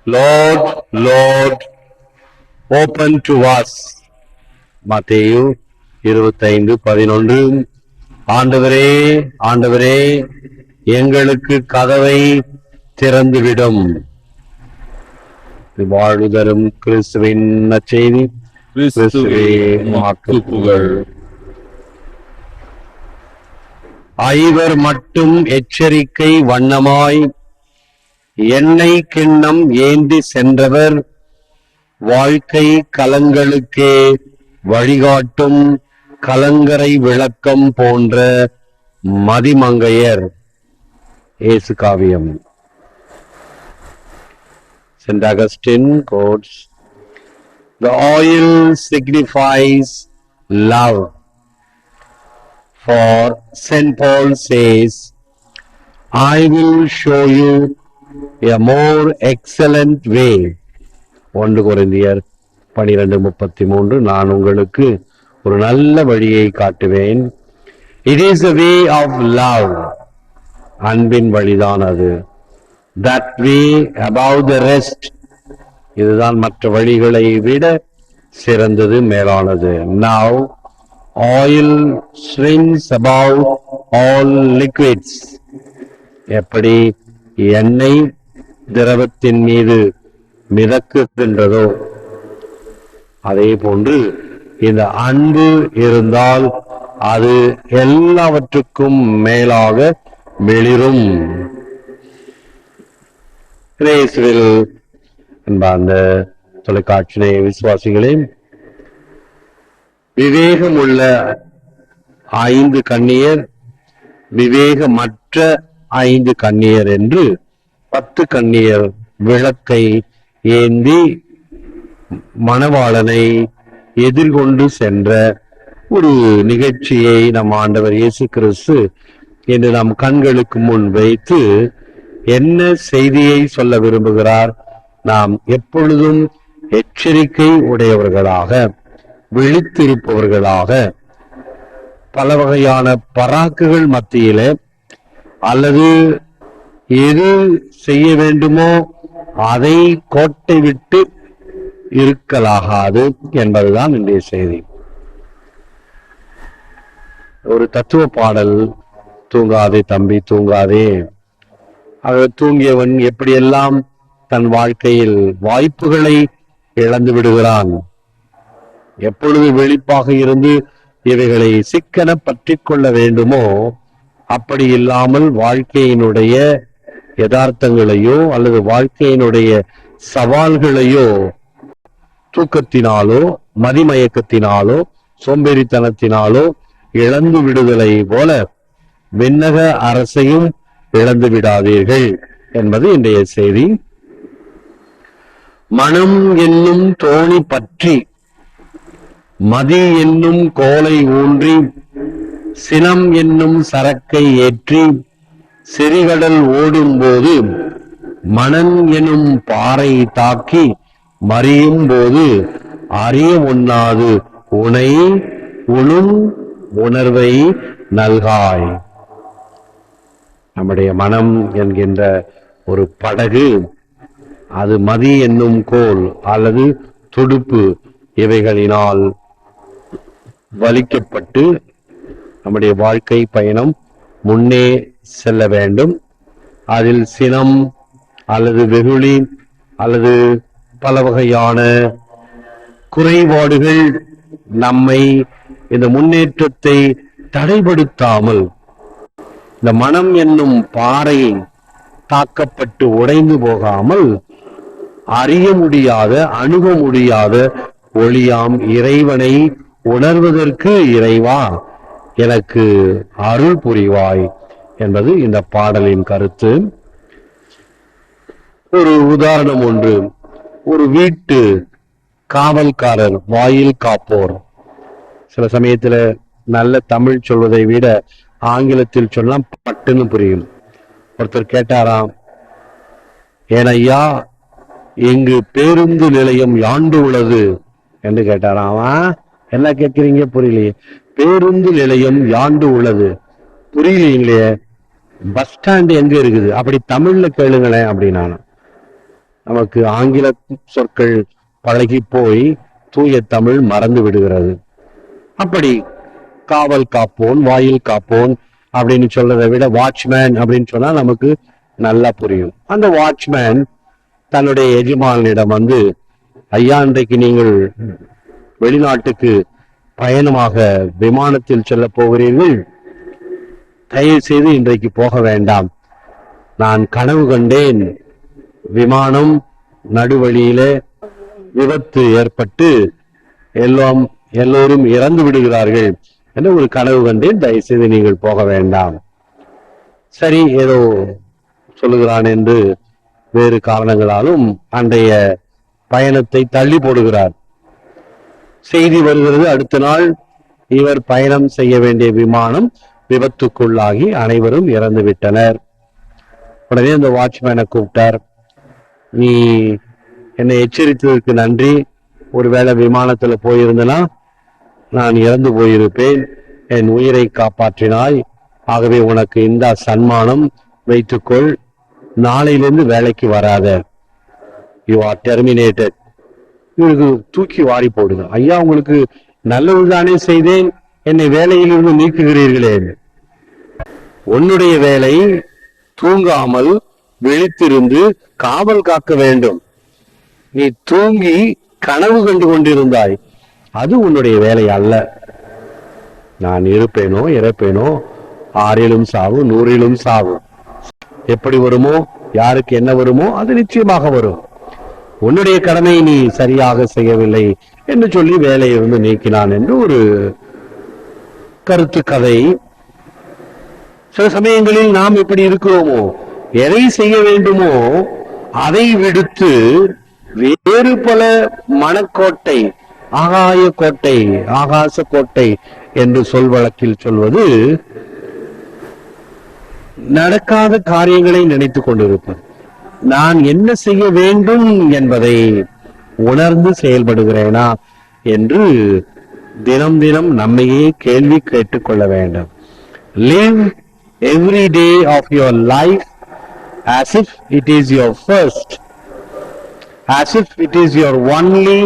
Lord, Lord, open to us. மத்தேயு 25:11. ஆண்டவரே, ஆண்டவரே, எங்களுக்கு கதவை திறந்துவிடும். வாழ்வு தரும் கிறிஸ்துவின் நற்செய்தி. கிறிஸ்துவே உமக்கு புகழ். ஐவர் மட்டும் எச்சரிக்கை வண்ணமாய் எண்ணெய் கிண்ணம் ஏந்தி சென்றவர் வாழ்க்கை கலங்களுக்கே வழிகாட்டும் கலங்கரை விளக்கம் போன்ற மதிமங்கையர். இயேசு காவியம். Saint Augustine quotes, "The oil signifies love. For Saint Paul says, I will show you a more excellent way." 1 கொரிந்தியர் 12:33. நான் உங்களுக்கு ஒரு நல்ல வழியை காட்டுவேன். It is the way of love. அன்பின் வழிதான் அது. That way above the rest. இதுதான் மற்ற வழிகளை விட சிறந்தது, மேலானது. Now oil swims above all liquids. எப்படி எண்ணெய் திரவத்தின் மீது மிதக்குகின்றதோ அதே போன்று இந்த அன்பு இருந்தால் அது எல்லாவற்றுக்கும் மேலாக வெளிரும். இயேசுவில் அன்பார்ந்த தொலைக்காட்சி விசுவாசிகளே, விவேகமுள்ள 5 கன்னியர், விவேகமற்ற 5 கன்னியர் என்று 10 கன்னியர் விளக்கை ஏந்தி மணவாளனை எதிர்கொண்டு சென்ற ஒரு நிகழ்ச்சியை நம் ஆண்டவர் இயேசு கிறிஸ்து என்று நம் கண்களுக்கு முன் வைத்து என்ன செய்தியை சொல்ல விரும்புகிறார்? நாம் எப்பொழுதும் எச்சரிக்கை உடையவர்களாக, விழித்திருப்பவர்களாக, பல வகையான பராக்குகள் மத்தியில அல்லது எது செய்ய வேண்டுமோ அதை கோட்டை விட்டு இருக்கலாகாது என்பதுதான் இன்றைய செய்தி. ஒரு தத்துவ பாடல், தூங்காதே தம்பி தூங்காதே. தூங்கியவன் எப்படியெல்லாம் தன் வாழ்க்கையில் வாய்ப்புகளை இழந்து விடுகிறான். எப்பொழுது வெளிப்பாக இருந்து இவைகளை சிக்கன பற்றி கொள்ள வேண்டுமோ அப்படி இல்லாமல் வாழ்க்கையினுடைய யதார்த்தங்களையோ அல்லது வாழ்க்கையினுடைய சவால்களையோ தூக்கத்தினாலோ மதிமயக்கத்தினாலோ சோம்பேறித்தனத்தினாலோ இழந்து விடுதலை போல விண்ணக அரசையும் இழந்து விடாதீர்கள் என்பது இன்றைய செய்தி. மனம் என்னும் தோணி பற்றி மதி என்னும் கோலை ஊன்றி சினம் என்னும் சரக்கை ஏற்றி செறிகடல் ஓடும் போது மணன் எனும் பாறை தாக்கி மறியும் போது அறிய ஒண்ணாது உனை உணும் உணர்வை நல்காய். நம்முடைய மனம் என்கின்ற ஒரு படகு, அது மதி என்னும் கோல் அல்லது துடுப்பு இவைகளினால் வலிக்கப்பட்டு நம்முடைய வாழ்க்கை பயணம் முன்னே செல்ல வேண்டும். அதில் சினம் அல்லது வெகுளி அல்லது பல வகையான குறைபாடுகள் நம்மை இந்த முன்னேற்றத்தை தடைபடுத்தாமல், இந்த மனம் என்னும் பாறை தாக்கப்பட்டு உடைந்து போகாமல் அறிய முடியாத, அணுக முடியாத ஒளியாம் இறைவனை உணர்வதற்கு இறைவா எனக்கு அருள் புரிவாய் என்பது இந்த பாடலின் கருத்து. ஒரு உதாரணம் ஒன்று. ஒரு வீட்டு காவல்காரர், வாயில் காப்போர். சில சமயத்துல நல்ல தமிழ் சொல்வதை விட ஆங்கிலத்தில் சொன்னா பட்டுன்னு புரியும். ஒருத்தர் கேட்டாராம், ஏனையா எங்கு பேருந்து நிலையம் யாண்டு உள்ளது என்று கேட்டாராம். என்ன கேட்கிறீங்க, புரியலையே. பேருந்து நிலையம் யாண்டு உள்ளது, புரியலையே. பஸ் ஸ்டாண்ட் எங்க இருக்குது, அப்படி தமிழ்ல கேளுங்களேன் அப்படின்னா. நமக்கு ஆங்கில சொற்கள் பழகி போய் தூய தமிழ் மறந்து விடுகிறது. அப்படி காவல் காப்போன், வாயில் காப்போன் அப்படின்னு சொல்றதை விட வாட்ச்மேன் அப்படின்னு சொன்னா நமக்கு நல்லா புரியும். அந்த வாட்ச்மேன் தன்னுடைய எஜமானிடம் வந்து, ஐயா, இன்றைக்கு நீங்கள் வெளிநாட்டுக்கு பயணமாக விமானத்தில் செல்ல போகிறீர்கள், தயவு செய்து இன்றைக்கு போக வேண்டாம். நான் கனவு கண்டேன், விமானம் நடுவழியில விபத்து ஏற்பட்டு எல்லோரும் இறந்து விடுகிறார்கள் என்று ஒரு கனவு கண்டேன், தயவு செய்து நீங்கள் போக வேண்டாம். சரி, ஏதோ சொல்லுகிறான் என்று வேறு காரணங்களாலும் அன்றைய பயணத்தை தள்ளி போடுகிறார். செய்தி வருகிறது, அடுத்த நாள் இவர் பயணம் செய்ய வேண்டிய விமானம் விபத்துக்குள்ளாகி அனைவரும் இறந்து விட்டனர். உடனே அந்த வாட்ச்மேனை கூப்பிட்டார். நீ என்னை எச்சரித்ததற்கு நன்றி. ஒருவேளை விமானத்துல போயிருந்தனா நான் இறந்து போயிருப்பேன். என் உயிரை காப்பாற்றினாய், ஆகவே உனக்கு இந்த சன்மானம் வைத்துக்கொள். நாளையிலிருந்து வேலைக்கு வராத, யூ ஆர் டெர்மினேட்டட். இவருக்கு தூக்கி வாரி போடுங்க. ஐயா, உங்களுக்கு நல்லதுதானே செய்தேன், என்னை வேலையிலிருந்து நீக்குகிறீர்களே. உன்னுடைய வேலை தூங்காமல் விழித்திருந்து காவல் காக்க வேண்டும். நீ தூங்கி கனவு கண்டு கொண்டிருந்தாய், அது உன்னுடைய வேலை அல்ல. நான் இருப்பேனோ இறப்பேனோ, 6 சாவு 100 சாவு. எப்படி வருமோ, யாருக்கு என்ன வருமோ அது நிச்சயமாக வரும். உன்னுடைய கடமை நீ சரியாக செய்யவில்லை என்று சொல்லி வேலையிலிருந்து நீக்கினான் என்று ஒரு கருத்து கதை. சில சமயங்களில் நாம் எப்படி இருக்கிறோமோ, எதை செய்ய வேண்டுமோ அதை விடுத்து வேறு பல மனக்கோட்டை, ஆகாய கோட்டை, ஆகாச கோட்டை என்று சொல் வழக்கில் சொல்வது நடக்காத காரியங்களை நினைத்துக் கொண்டிருப்பது. நான் என்ன செய்ய வேண்டும் என்பதை உணர்ந்து செயல்படுகிறேனா என்று தினம் தினம் நம்மையே கேள்வி கேட்டுக்கொள்ள வேண்டும். Live every day of your life as if it is your first, as if it is your only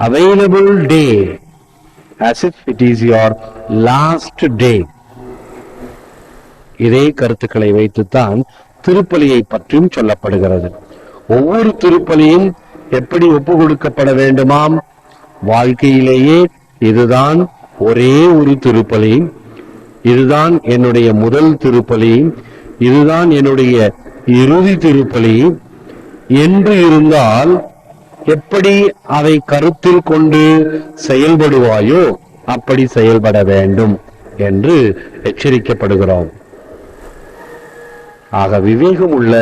available day, as if it is your last day. இதே கருத்துக்களை வைத்துத்தான் திருப்பலியை பற்றியும் சொல்லப்படுகிறது. ஒவ்வொரு திருப்பலியும் எப்படி ஒப்பு கொடுக்கப்பட வேண்டுமாம்? வாழ்க்கையிலேயே இதுதான் ஒரே ஒரு திருப்பலி, இதுதான் என்னுடைய முதல் திருப்பலி, இதுதான் என்னுடைய இறுதி திருப்பலி என்று இருந்தால் எப்படி அதை கருத்தில் கொண்டு செயல்படுவாயோ அப்படி செயல்பட வேண்டும் என்று எச்சரிக்கப்படுகிறோம். ஆக விவேகம் உள்ள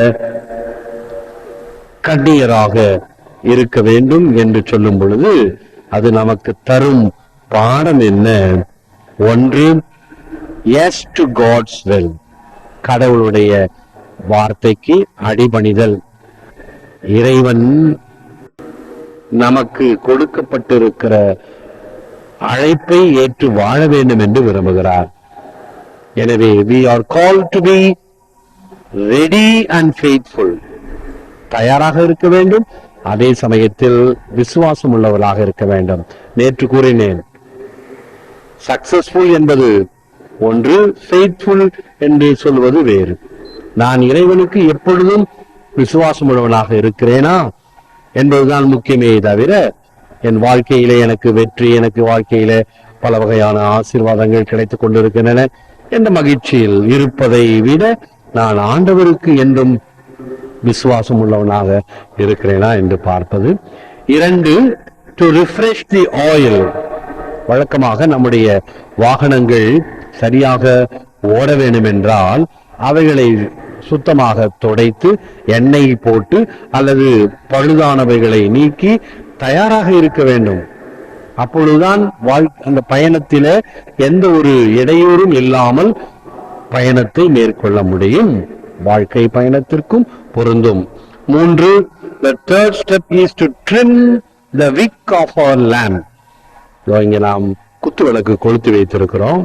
கண்ணியராக இருக்க வேண்டும் என்று சொல்லும் பொழுது அது நமக்கு தரும் பாடம் என்ன? ஒன்று, எஸ் டு காட்ஸ் வில், கடவுளுடைய வார்த்தைக்கு அடிபணிதல். இறைவன் நமக்கு கொடுக்கப்பட்டிருக்கிற அழைப்பை ஏற்று வாழ வேண்டும் என்று விரும்புகிறார். எனவே we are called to be ready and faithful, தயாராக இருக்க வேண்டும், அதே சமயத்தில் விசுவாசம் உள்ளவர்களாக இருக்க வேண்டும். நேற்று கூறினேன், சக்சஸ்ஃபுல் என்பது ஒன்று, ஃபெய்த்ஃபுல் என்று சொல்வது வேறு. நான் இறைவனுக்கு எப்பொழுதும் விசுவாசம் உள்ளவனாக இருக்கிறேனா என்பதுதான் முக்கியமே தவிர, என் வாழ்க்கையிலே எனக்கு வெற்றி, எனக்கு வாழ்க்கையில பல வகையான ஆசீர்வாதங்கள் கிடைத்துக் கொண்டிருக்கின்றன என்ற மகிழ்ச்சியில் இருப்பதை விட நான் ஆண்டவருக்கு என்றும் விசுவாசம் உள்ளவனாக இருக்கிறேனா என்று பார்ப்பது. 2, டு ரிஃப்ரெஷ் தி ஆயில். வழக்கமாக நம்முடைய வாகனங்கள் சரியாக ஓட வேண்டும் என்றால் அவைகளை சுத்தமாக துடைத்து எண்ணெய் போட்டு அல்லது பழுதானவைகளை நீக்கி தயாராக இருக்க வேண்டும். அப்பொழுதுதான் அந்த பயணத்தில எந்த ஒரு இடையூறும் இல்லாமல் பயணத்தை மேற்கொள்ள முடியும். வாழ்க்கை பயணத்திற்கும் பொருந்தும். 3, the third step is to trim the wick of our lamp. இங்க நாம் குத்து விளக்கு கொளுத்தி வைத்திருக்கிறோம்.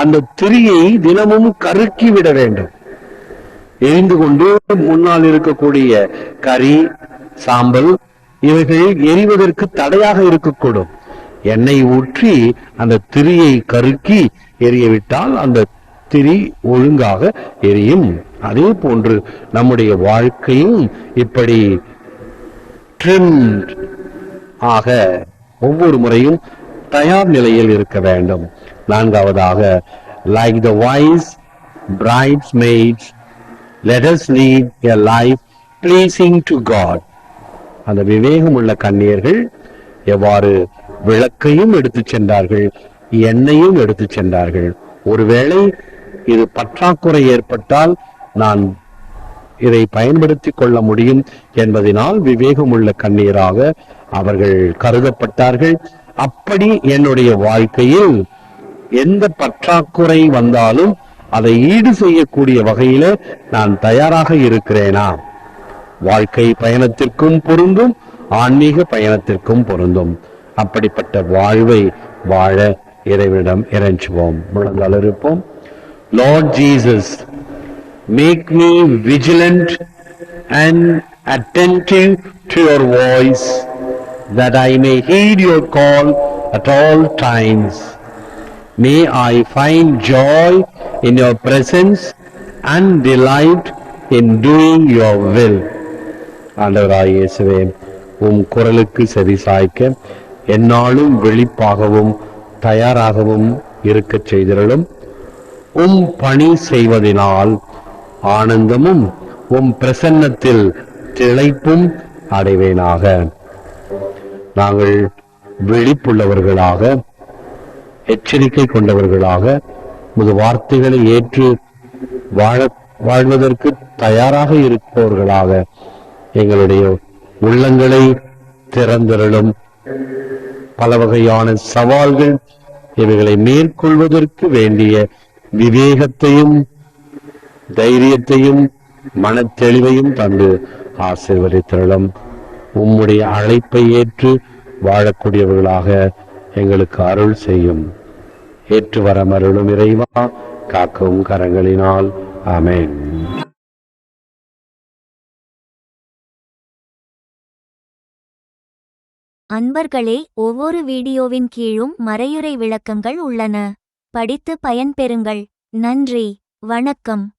அந்த திரியை தினமும் கருக்கி விட வேண்டும். எரிந்து கொண்டு முன்னால் இருக்கக்கூடிய கரி சாம்பல் இவைகள் எரிவதற்கு தடையாக இருக்கக்கூடும். எண்ணெய் ஊற்றி அந்த திரியை கருக்கி எரியவிட்டால் அந்த திரி ஒழுங்காக எரியும். அதே போன்று நம்முடைய வாழ்க்கையும் இப்படி ட்ரிம்ட் ஆக ஒவ்வொரு முறையும் தயார் நிலையில் இருக்க வேண்டும். நான்காவதாக, like the wise bridesmaids, let us lead a life pleasing to God. அந்த விவேகம் உள்ள கன்னியர்கள் எவ்வாறு விளக்கையும் எடுத்து சென்றார்கள், எண்ணெயும் எடுத்து சென்றார்கள். ஒருவேளை இது பற்றாக்குறை ஏற்பட்டால் நான் இதை பயன்படுத்திக் கொள்ள முடியும் என்பதனால் விவேகம் உள்ள கண்ணீராக அவர்கள் கருதப்பட்டார்கள். அப்படி என்னுடைய வாழ்க்கையில் எந்த பற்றாக்குறை வந்தாலும் அதை ஈடு செய்யக்கூடிய வகையில நான் தயாராக இருக்கிறேனா? வாழ்க்கை பயணத்திற்கும் பொருந்தும், ஆன்மீக பயணத்திற்கும் பொருந்தும். அப்படிப்பட்ட வாழ்வை வாழ இறைவனிடம் இறைஞ்சுவோம். முழங்கால் இருப்போம். Lord Jesus, make me vigilant and attentive to your voice, that I may heed your call at all times. May I find joy in your presence and delight in doing your will. ஆண்டவராய் இயேசுவே, உம் குரலுக்கு செவி சாய்க்க எந்நாளும் விழிப்பாகவும் தயாராகவும் இருக்கச் செய்திருளும். உம் பணி செய்வதனால் ஆனந்தமும் உம் பிரசன்னத்தில் திளைப்பும் அடைவேனாக. நாங்கள் விழிப்புள்ளவர்களாக, எச்சரிக்கை கொண்டவர்களாக, உமது வார்த்தைகளை ஏற்று வாழ்வதற்கு தயாராக இருப்பவர்களாக எங்களுடைய உள்ளங்களை திறந்திரளும். பல வகையான சவால்கள் இவைகளை மேற்கொள்வதற்கு வேண்டிய விவேகத்தையும் தைரியத்தையும் மனத்தெளிவையும் தந்து ஆசீர்வதித்திரளும். உம்முடைய அழைப்பை ஏற்று வாழக்கூடியவர்களாக எங்களுக்கு அருள் செய்யும். ஏற்று வர மருளும் இறைவா, காக்கவும் கரங்களினால். ஆமென். அன்பர்களே, ஒவ்வொரு வீடியோவின் கீழும் மறையுரை விளக்கங்கள் உள்ளன. படித்து பயன்பெறுங்கள். நன்றி. வணக்கம்.